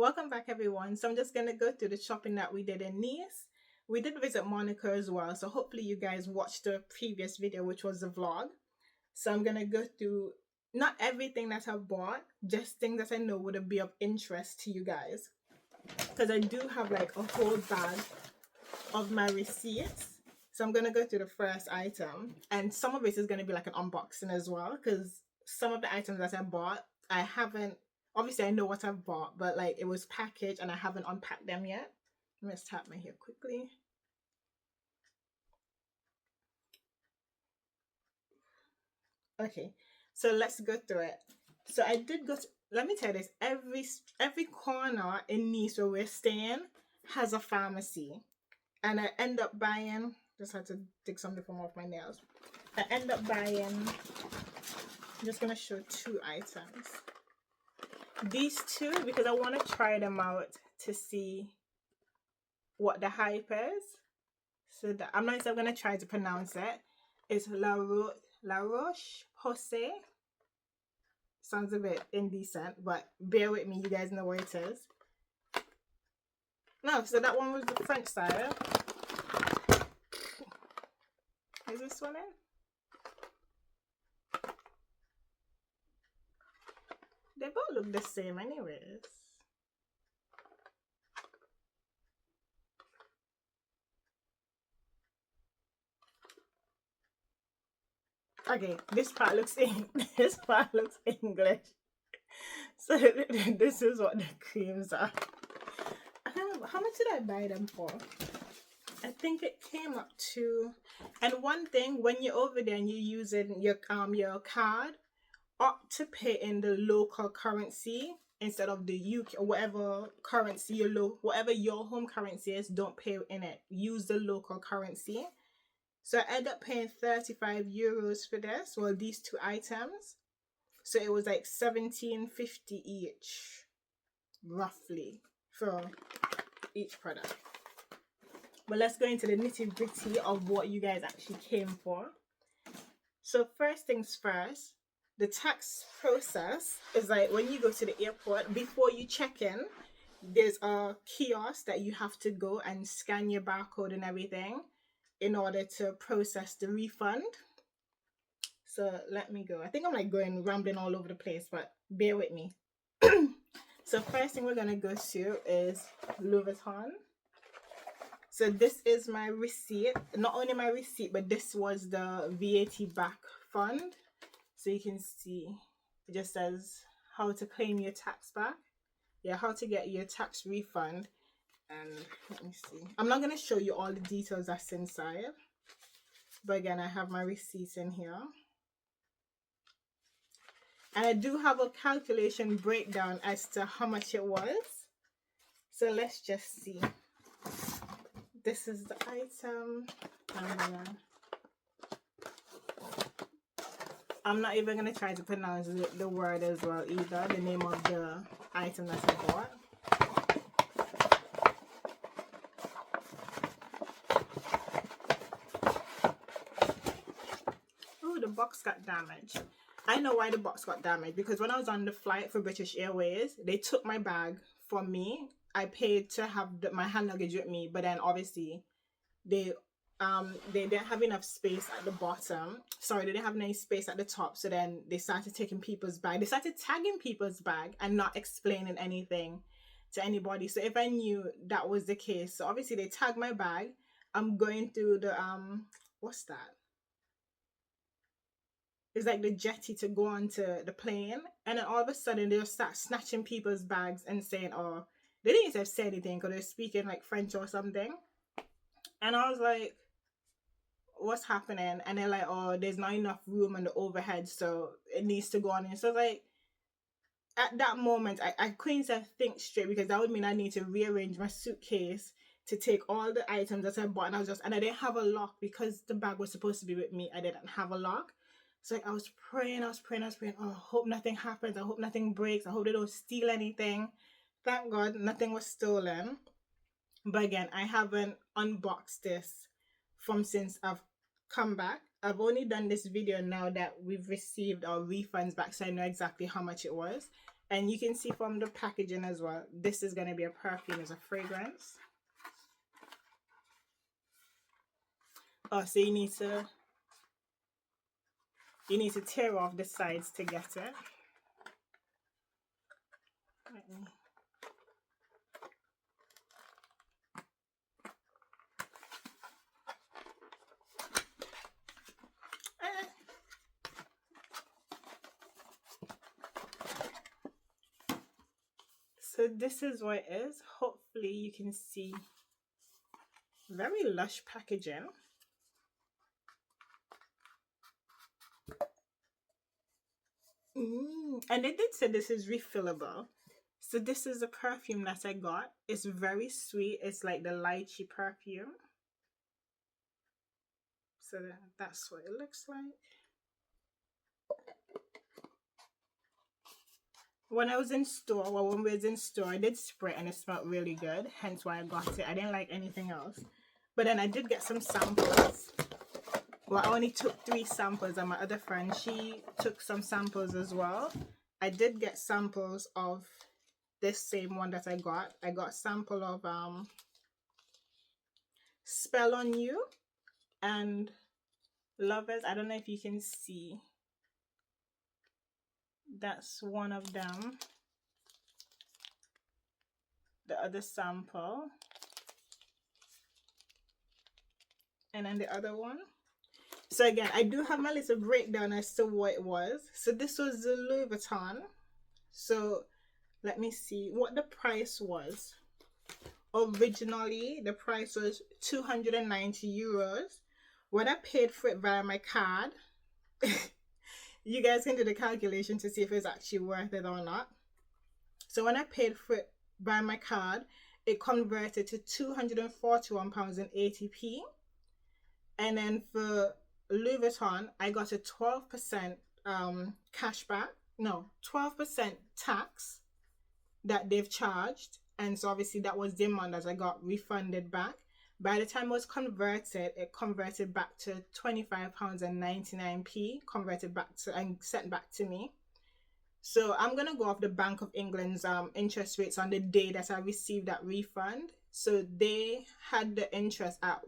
Welcome back, everyone. So I'm just gonna go through the shopping that we did in Nice. We did visit Monaco as well, so hopefully you guys watched the previous video, which was the vlog. So I'm gonna go through not everything that I bought, just things that I know would be of interest to you guys, because I do have like a whole bag of my receipts. So I'm gonna go through the first item, and some of it is gonna be like an unboxing as well, because some of the items that I bought, I haven't. Obviously, I know what I've bought, but like it was packaged and I haven't unpacked them yet. Let me just tap my hair quickly. Okay, so let's go through it. So I did go. Let me tell you this: every corner in Nice where we're staying has a pharmacy, and I end up buying. Just had to dig something from off my nails. I end up buying. I'm just gonna show two items. These two, because I want to try them out to see what the hype is. So that I'm not even gonna try to pronounce it. It's La Roche Posay. Sounds a bit indecent, but bear with me, you guys know what it is. No, so that one was the French side. Is this one in? They both look the same anyways. Okay, this part looks this part looks English. So this is what the creams are. I don't know, how much did I buy them for? I think it came up to, and one thing, when you're over there and you're using your card, opt to pay in the local currency instead of the UK or whatever currency whatever your home currency is. Don't pay in it. Use the local currency. So I ended up paying 35 euros for this. Well, these two items. So it was like 17.50 each, roughly, for each product. But let's go into the nitty gritty of what you guys actually came for. So first things first, the tax process is like when you go to the airport, before you check in, there's a kiosk that you have to go and scan your barcode and everything in order to process the refund. So let me go. I think I'm like rambling all over the place, but bear with me. So first thing we're gonna go to is Louis Vuitton. So this is my receipt. Not only my receipt, but this was the VAT back fund. So you can see it just says how to claim your tax back. Yeah, how to get your tax refund. And let me see. I'm not gonna show you all the details that's inside. But again, I have my receipts in here. And I do have a calculation breakdown as to how much it was. So let's just see. This is the item. I'm not even going to try to pronounce the word as well either. The name of the item that I bought. Oh, the box got damaged. I know why the box got damaged, because when I was on the flight for British Airways, they took my bag from me. I paid to have my hand luggage with me, but then obviously they didn't have enough space at the bottom. Sorry, they didn't have any space at the top. So then they started taking people's bag. They started tagging people's bag and not explaining anything to anybody. So if I knew that was the case, so obviously they tagged my bag. I'm going through the what's that? It's like the jetty to go onto the plane, and then all of a sudden they'll start snatching people's bags and saying, oh, they didn't even say anything because they're speaking like French or something. And I was like, what's happening? And they're like, oh, there's not enough room on the overhead, so it needs to go on. And so like at that moment, I couldn't even think straight, because that would mean I need to rearrange my suitcase to take all the items that I bought. And I didn't have a lock because the bag was supposed to be with me. I didn't have a lock. So like, I was praying. Oh, I hope nothing happens. I hope nothing breaks. I hope they don't steal anything. Thank God nothing was stolen. But again, I haven't unboxed this from since I've come back. I've only done this video now that we've received our refunds back, so I know exactly how much it was. And you can see from the packaging as well, this is going to be a perfume, it's a fragrance. Oh, so you need to tear off the sides to get it. So this is what it is. Hopefully you can see. Very lush packaging. And they did say this is refillable. So this is a perfume that I got. It's very sweet. It's like the lychee perfume. So that's what it looks like. When I was in store, well, when we was in store, I did spray and it smelled really good. Hence why I got it. I didn't like anything else. But then I did get some samples. Well, I only took 3 samples, and my other friend, she took some samples as well. I did get samples of this same one that I got. I got a sample of Spell on You and Lovers. I don't know if you can see. That's one of them. The other sample. And then the other one. So again, I do have my little breakdown as to what it was. So this was the Louis Vuitton. So let me see what the price was. Originally, the price was 290 euros. When I paid for it via my card, you guys can do the calculation to see if it's actually worth it or not. So when I paid for it by my card, it converted to £241.80. And then for Louis Vuitton, I got a 12% cashback. No, 12% tax that they've charged. And so obviously that was the amount that I got refunded back. By the time it was converted, it converted back to £25.99, converted back to and sent back to me. So I'm gonna go off the Bank of England's interest rates on the day that I received that refund. So they had the interest at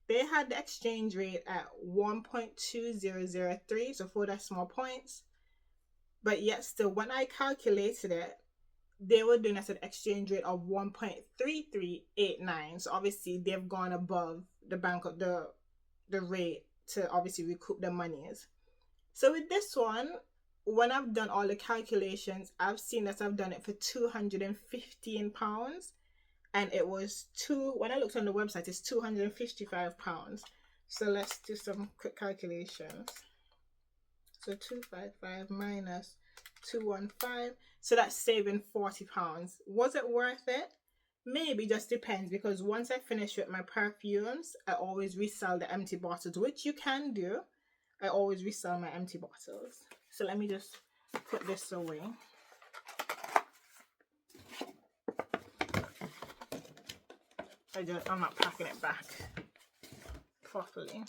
they had the exchange rate at 1.2003, so 4 decimal points. But yet still, when I calculated it, they were doing at an exchange rate of 1.3389. So obviously they've gone above the bank of the rate to obviously recoup the monies. So with this one, when I've done all the calculations, I've seen that I've done it for £215, and it was when I looked on the website, it's £255. So let's do some quick calculations. So 255 minus 215, so that's saving £40. Was it worth it? Maybe, just depends, because once I finish with my perfumes, I always resell the empty bottles, which you can do. I always resell my empty bottles. So let me just put this away. I'm not packing it back properly.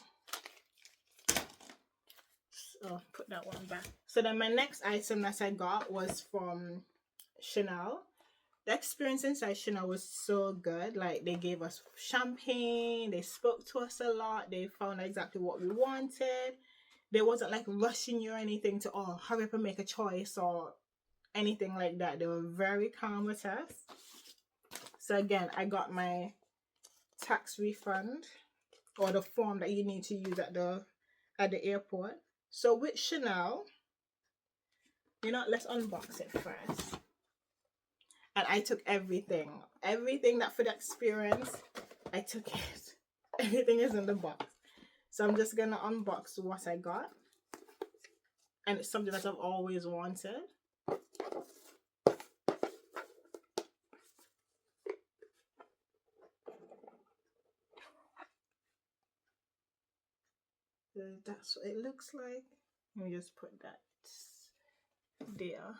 So put that one back. So then my next item that I got was from Chanel. The experience inside Chanel was so good. Like, they gave us champagne, they spoke to us a lot, they found exactly what we wanted. They wasn't like rushing you or anything to hurry up and make a choice or anything like that. They were very calm with us. So again, I got my tax refund, or the form that you need to use at the airport. So with Chanel, let's unbox it first. And I took everything that for the experience, I took it. Everything is in the box. So I'm just gonna unbox what I got. And it's something that I've always wanted. That's what it looks like. Let me just put that there.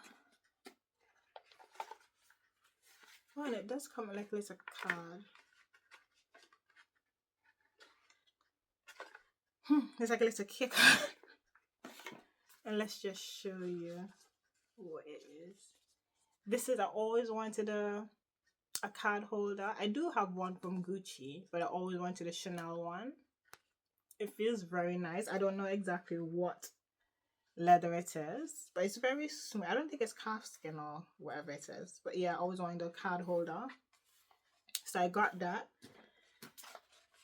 Oh, and it does come like a little card. It's like a little kick. And let's just show you. what it is. This is, I always wanted a card holder. I do have one from Gucci, but I always wanted a Chanel one. It feels very nice. I don't know exactly what leather it is, but it's very smooth. I don't think it's calfskin or whatever it is. But yeah, I always wanted a card holder. So I got that.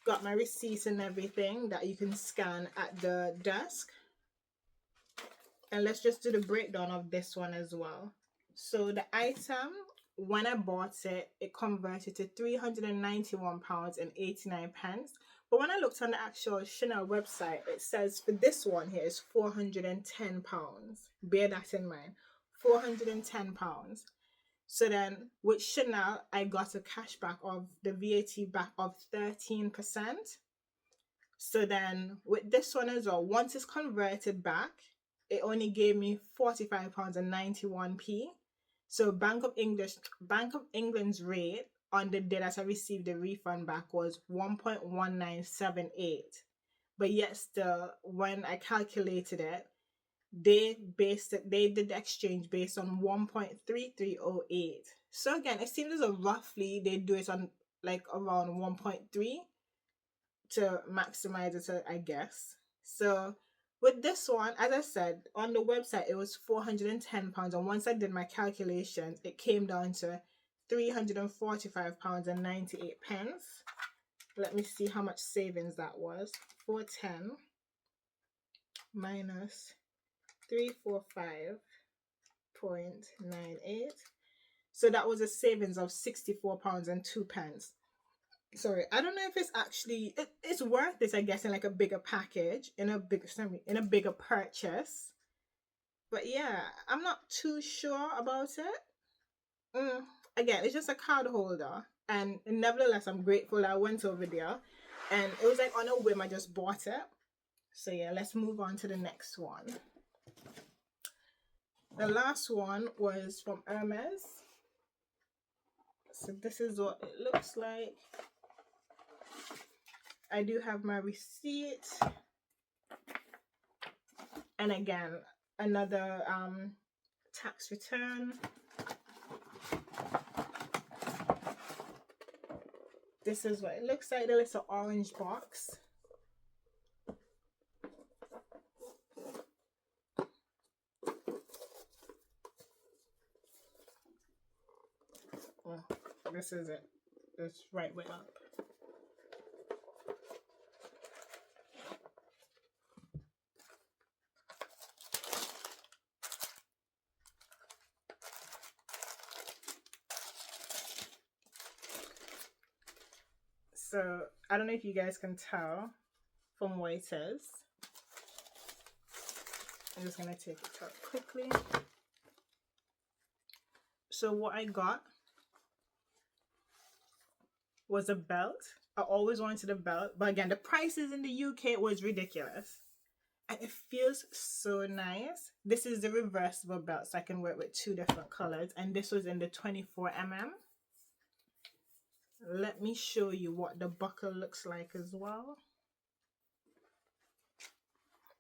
Got my receipts and everything that you can scan at the desk. And let's just do the breakdown of this one as well. So the item, when I bought it, it converted to £391 and 89 pence. But when I looked on the actual Chanel website, it says for this one here is £410. Bear that in mind. £410. So then with Chanel, I got a cashback of the VAT back of 13%. So then with this one as well, once it's converted back, it only gave me £45 and 91p. So Bank of England's rate on the day that I received the refund back was 1.1978. But yet still, when I calculated it, they did the exchange based on 1.3308. So again, it seems as though roughly they do it on like around 1.3 to maximize it, I guess. So with this one, as I said, on the website it was £410, and once I did my calculations, it came down to £345 and 98 pence. Let me see how much savings that was. 410 minus 345.98. So that was a savings of £64 and 2 pence. Sorry, I don't know if it's actually it's worth this, I guess, in like a bigger package, in a bigger purchase. But yeah, I'm not too sure about it. Again, it's just a card holder, and nevertheless, I'm grateful I went over there, and it was like on a whim. I just bought it. So yeah, let's move on to the next one. The last one was from Hermes. So this is what it looks like. I do have my receipt, and again another tax return. This is what it looks like, the little orange box. Well, this is it. It's right way up. So I don't know if you guys can tell from what it is. I'm just gonna take it out quickly. So what I got was a belt. I always wanted a belt, but again, the prices in the UK was ridiculous. And it feels so nice. This is the reversible belt, so I can wear it with 2 different colors. And this was in the 24mm. Let me show you what the buckle looks like as well.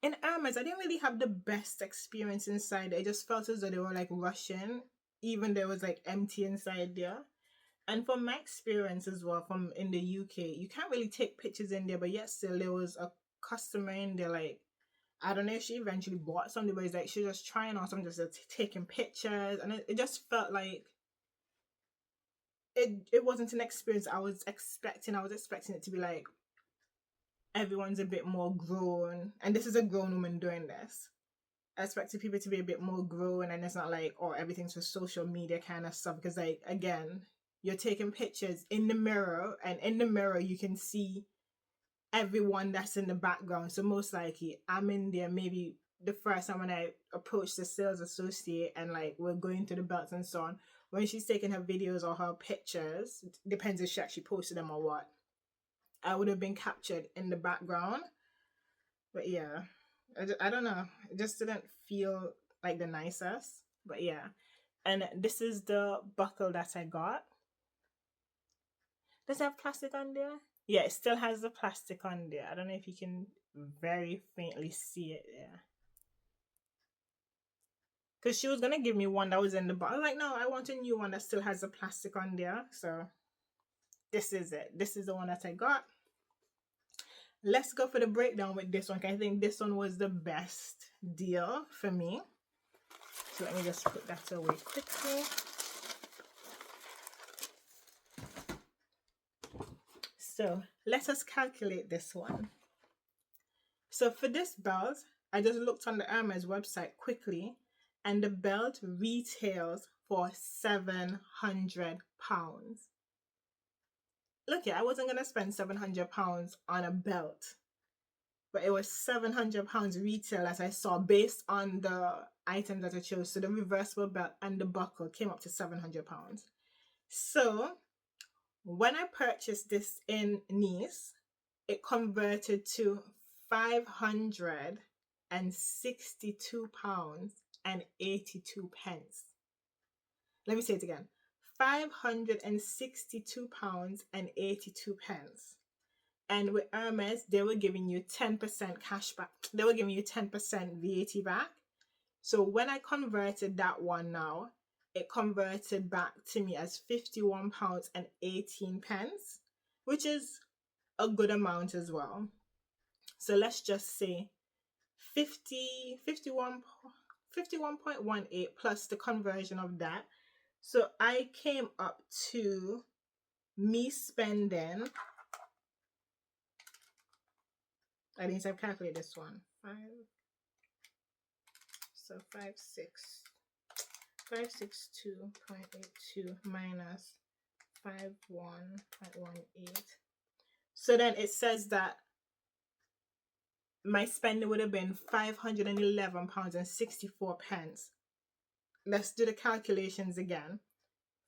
In Hermes, I didn't really have the best experience inside. I just felt as though they were like rushing, even though it was like empty inside there. And from my experience as well, from in the UK, you can't really take pictures in there, but yet still there was a customer in there, like, I don't know if she eventually bought something, but it's like she was just trying on something, just taking pictures, and it just felt like it wasn't an experience I was expecting. I was expecting it to be like everyone's a bit more grown, and this is a grown woman doing this. I expected people to be a bit more grown, and it's not like, oh, everything's for social media kind of stuff, because like, again, you're taking pictures in the mirror, and in the mirror you can see everyone that's in the background. So most likely I'm in there maybe the first time when I approached the sales associate, and like we're going to the belts and so on. When she's taking her videos or her pictures, depends if she actually posted them or what, I would have been captured in the background. But yeah, I don't know. It just didn't feel like the nicest. But yeah. And this is the buckle that I got. Does it have plastic on there? Yeah, it still has the plastic on there. I don't know if you can very faintly see it there. Because she was gonna give me one that was in the box. I was like, no, I want a new one that still has the plastic on there. So this is it. This is the one that I got. Let's go for the breakdown with this one. I think this one was the best deal for me. So let me just put that away quickly. So let us calculate this one. So for this belt, I just looked on the Hermes website quickly, and the belt retails for £700. Look, yeah, I wasn't gonna spend £700 on a belt, but it was £700 retail as I saw based on the items that I chose. So the reversible belt and the buckle came up to £700. So when I purchased this in Nice, it converted to £562.82. Let me say it again. £562.82. And with Hermes, they were giving you 10% cash back. They were giving you 10% VAT back. So when I converted that one now, it converted back to me as £51.18, which is a good amount as well. So let's just say 51.18 plus the conversion of that. So I came up to me spending, I need to calculate this one. 562.82 minus 51.18. So then it says that my spending would have been £511.64. Let's do the calculations again.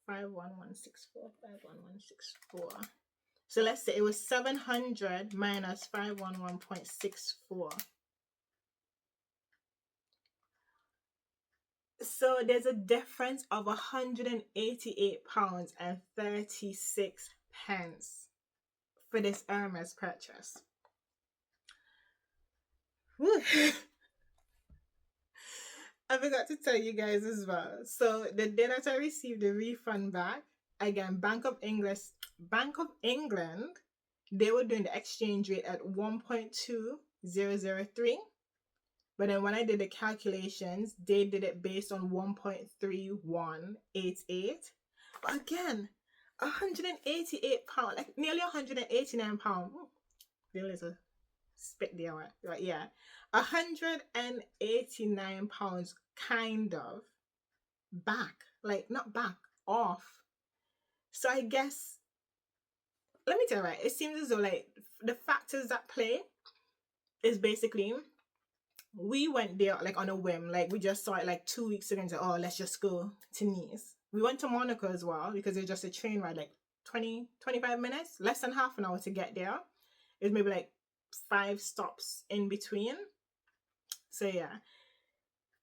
51164, 51164. So let's say it was 700 minus 511.64. So there's a difference of £188.36 for this Hermes purchase. I forgot to tell you guys as well. So the day that I received the refund back, again, Bank of England, they were doing the exchange rate at 1.2003. But then when I did the calculations, they did it based on 1.3188. But again, £188, like nearly £189. There is a spit there, right? Yeah. £189 kind of back. Like not back, off. So I guess, let me tell you, right, it seems as though like the factors that play is basically we went there like on a whim. Like we just saw it like 2 weeks ago and said, oh, let's just go to Nice. We went to Monaco as well because it's just a train ride, like 25 minutes, less than half an hour to get there. It's maybe like 5 stops in between. So yeah,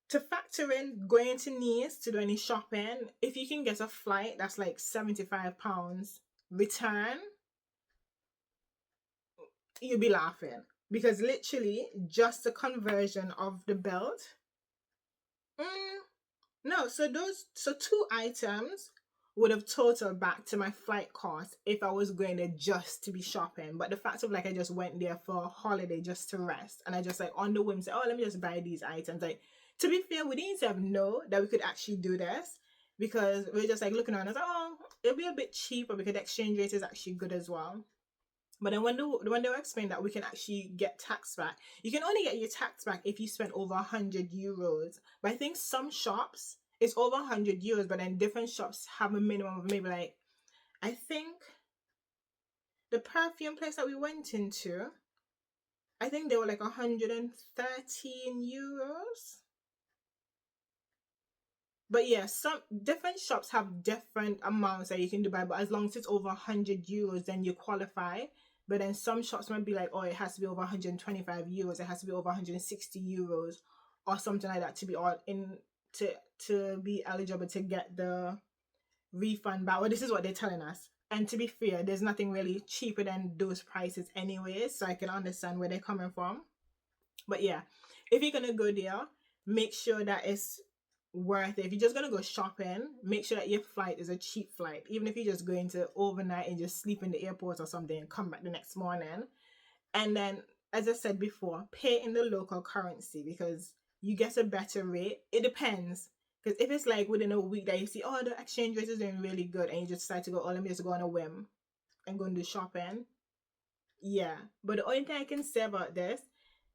to factor in going to Nice to do any shopping, if you can get a flight that's like £75 return, you'll be laughing. Because literally just the conversion of the belt. No, so 2 items would have totaled back to my flight cost if I was going there just to be shopping. But the fact of like I just went there for a holiday just to rest, and I just like on the whim said, oh, let me just buy these items. Like, to be fair, we didn't have know that we could actually do this because we're just like looking around and like, oh, it'll be a bit cheaper because the exchange rate is actually good as well. But then when they were explaining that we can actually get tax back, you can only get your tax back if you spend over €100. But I think some shops it's over €100, but then different shops have a minimum of maybe like, I think the perfume place that we went into, I think they were like €113. But yeah, some different shops have different amounts that you can do by, but as long as it's over €100, then you qualify. But then some shops might be like, oh, it has to be over €125, it has to be over €160 or something like that to be all in to be eligible to get the refund back. Well, this is what they're telling us. And to be fair, there's nothing really cheaper than those prices anyways, so I can understand where they're coming from. But yeah, if you're gonna go there, make sure that it's worth it. If you're just gonna go shopping, make sure that your flight is a cheap flight. Even if you're just going to overnight and just sleep in the airport or something and come back the next morning. And then, as I said before, pay in the local currency because you get a better rate. It depends. Because if it's like within a week that you see, oh, the exchange rate is doing really good, and you just decide to go, oh, let me just go on a whim and go and do shopping. Yeah. But the only thing I can say about this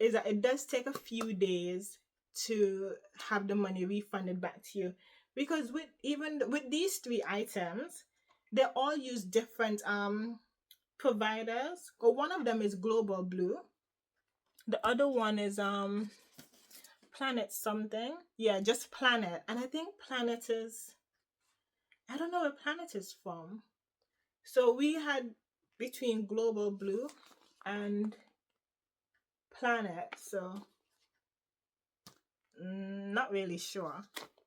is that it does take a few days to have the money refunded back to you. Because with these three items, they all use different providers. Or one of them is Global Blue. The other one is Planet something. Yeah, just Planet. And I think Planet is, I don't know where Planet is from. So we had between Global Blue and Planet. So not really sure.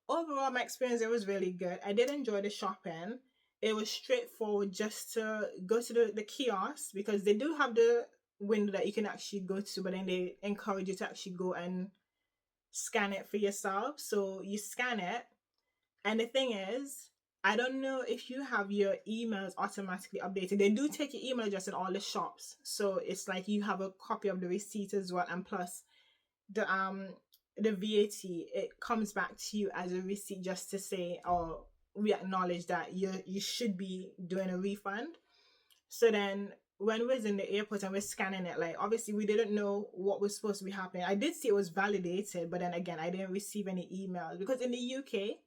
Overall, my experience, it was really good. I did enjoy the shopping. It was straightforward just to go to the kiosk because they do have the window that you can actually go to, but then they encourage you to actually go and scan it for yourself. So you scan it, and the thing is, I don't know if you have your emails automatically updated. They do take your email address in all the shops, so it's like you have a copy of the receipt as well, and plus the VAT, it comes back to you as a receipt just to say, oh, we acknowledge that you should be doing a refund. So then when we was in the airport and we're scanning it, like obviously we didn't know what was supposed to be happening. I did see it was validated, but then again, I didn't receive any emails because in the UK,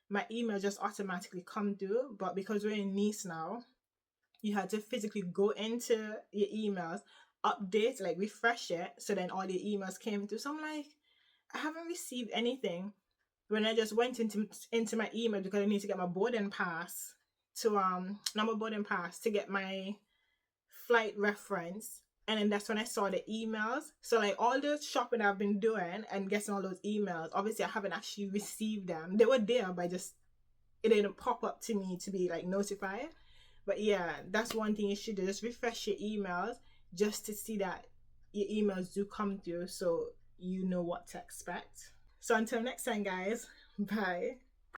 my email just automatically come through. But because we're in Nice now, you had to physically go into your emails, update, like refresh it, so then all the emails came through. So I'm like, I haven't received anything. When I just went into my email because I need to get my boarding pass to not my boarding pass to get my flight reference, and then that's when I saw the emails. So like all the shopping I've been doing and getting all those emails, obviously I haven't actually received them. They were there, but just it didn't pop up to me to be like notified. But yeah, that's one thing you should do. Just refresh your emails just to see that your emails do come through so you know what to expect. So until next time, guys, bye.